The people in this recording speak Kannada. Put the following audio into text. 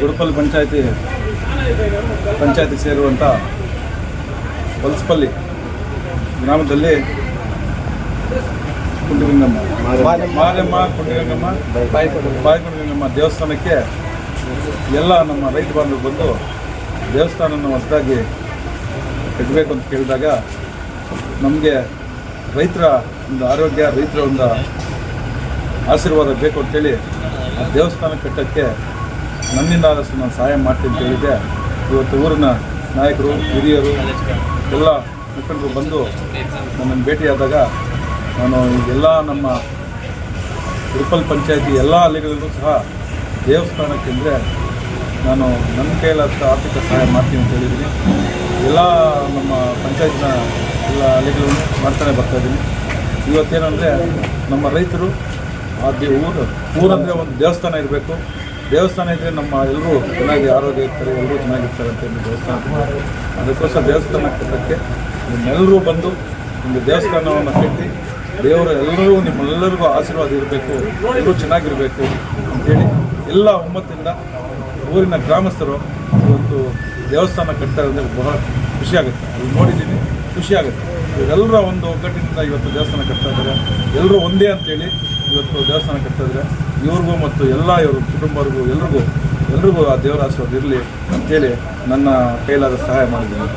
ಉಡುಪಲ್ಲಿ ಪಂಚಾಯತಿ ಸೇರುವಂಥ ಹೊಲಸಪಲ್ಲಿ ಗ್ರಾಮದಲ್ಲಿ ಮಾಲೆಮ್ಮ ಕುಂಡಿಗಂಗಮ್ಮ ಬಾಯಿಕುಂಡಿಗಂಗಮ್ಮ ದೇವಸ್ಥಾನಕ್ಕೆ ಎಲ್ಲ ನಮ್ಮ ರೈತ ಬಾಂಧವರು ಬಂದು ದೇವಸ್ಥಾನವನ್ನು ಹೊಸದಾಗಿ ಕಟ್ಟಬೇಕು ಅಂತ ಕೇಳಿದಾಗ ನಮಗೆ ರೈತರ ಒಂದು ಆರೋಗ್ಯ, ರೈತರ ಒಂದು ಆಶೀರ್ವಾದ ಬೇಕು ಅಂತೇಳಿ ಆ ದೇವಸ್ಥಾನ ಕಟ್ಟೋಕ್ಕೆ ನನ್ನಿಂದ ಆದಷ್ಟು ನಾನು ಸಹಾಯ ಮಾಡ್ತೀನಿ ಅಂತ ಹೇಳಿದ್ದೆ. ಇವತ್ತು ಊರಿನ ನಾಯಕರು, ಹಿರಿಯರು, ಎಲ್ಲ ಮುಖಂಡರು ಬಂದು ನನ್ನನ್ನು ಭೇಟಿಯಾದಾಗ ನಾನು ಎಲ್ಲ ನಮ್ಮ ಉಡುಪಲ್ಲಿ ಪಂಚಾಯತಿ ಎಲ್ಲ ಹಳ್ಳಿಗಳಲ್ಲೂ ಸಹ ದೇವಸ್ಥಾನಕ್ಕೆ ಅಂದರೆ ನಾನು ನನ್ನ ಕೈಲಾದ ಆರ್ಥಿಕ ಸಹಾಯ ಮಾಡ್ತೀನಿ ಅಂತ ಹೇಳಿದ್ದೀನಿ. ಎಲ್ಲ ನಮ್ಮ ಪಂಚಾಯತ್ನ ಎಲ್ಲ ಹಳ್ಳಿಗಳನ್ನು ಮಾಡ್ತಾನೆ ಬರ್ತಾಯಿದ್ದೀನಿ. ಇವತ್ತೇನೆಂದರೆ ನಮ್ಮ ರೈತರು ಊರಂದರೆ ಒಂದು ದೇವಸ್ಥಾನ ಇರಬೇಕು. ದೇವಸ್ಥಾನ ಇದ್ದರೆ ನಮ್ಮ ಎಲ್ಲರೂ ಚೆನ್ನಾಗಿ ಆರೋಗ್ಯ ಇರ್ತಾರೆ, ಎಲ್ಲರೂ ಚೆನ್ನಾಗಿರ್ತಾರೆ ಅಂತ ಹೇಳಿ ದೇವಸ್ಥಾನ. ಅದಕ್ಕೋಸ್ಕರ ದೇವಸ್ಥಾನ ಕಟ್ಟೋಕ್ಕೆ ನಿಮ್ಮೆಲ್ಲರೂ ಬಂದು ಒಂದು ದೇವಸ್ಥಾನವನ್ನು ಕಟ್ಟಿ ದೇವರ ಎಲ್ಲರೂ ನಿಮ್ಮೆಲ್ಲರಿಗೂ ಆಶೀರ್ವಾದ ಇರಬೇಕು, ಎಲ್ಲರೂ ಚೆನ್ನಾಗಿರಬೇಕು ಅಂಥೇಳಿ ಎಲ್ಲ ಒಮ್ಮತ್ತಿಂದ ಊರಿನ ಗ್ರಾಮಸ್ಥರು ಇವತ್ತು ದೇವಸ್ಥಾನ ಕಟ್ತಾರೆ ಅಂದರೆ ಬಹಳ ಖುಷಿಯಾಗುತ್ತೆ. ಅದು ನೋಡಿದ್ದೀನಿ, ಖುಷಿಯಾಗುತ್ತೆ. ಇವರೆಲ್ಲರ ಒಂದು ಒಗ್ಗಟ್ಟಿನಿಂದ ಇವತ್ತು ದೇವಸ್ಥಾನ ಕಟ್ತಾ ಇದ್ದಾರೆ. ಎಲ್ಲರೂ ಒಂದೇ ಅಂತೇಳಿ ಇವತ್ತು ದೇವಸ್ಥಾನ ಕಟ್ತಾ ಇದ್ದಾರೆ. ಇವ್ರಿಗೂ ಮತ್ತು ಎಲ್ಲ ಇವರು ಕುಟುಂಬರಿಗೂ ಎಲ್ರಿಗೂ ಆ ದೇವರ ಆಶೀರ್ವಾದ ಇರಲಿ ಅಂತೇಳಿ ನನ್ನ ಕೈಲಾದ ಸಹಾಯ ಮಾಡಿದ್ದೀನಿ.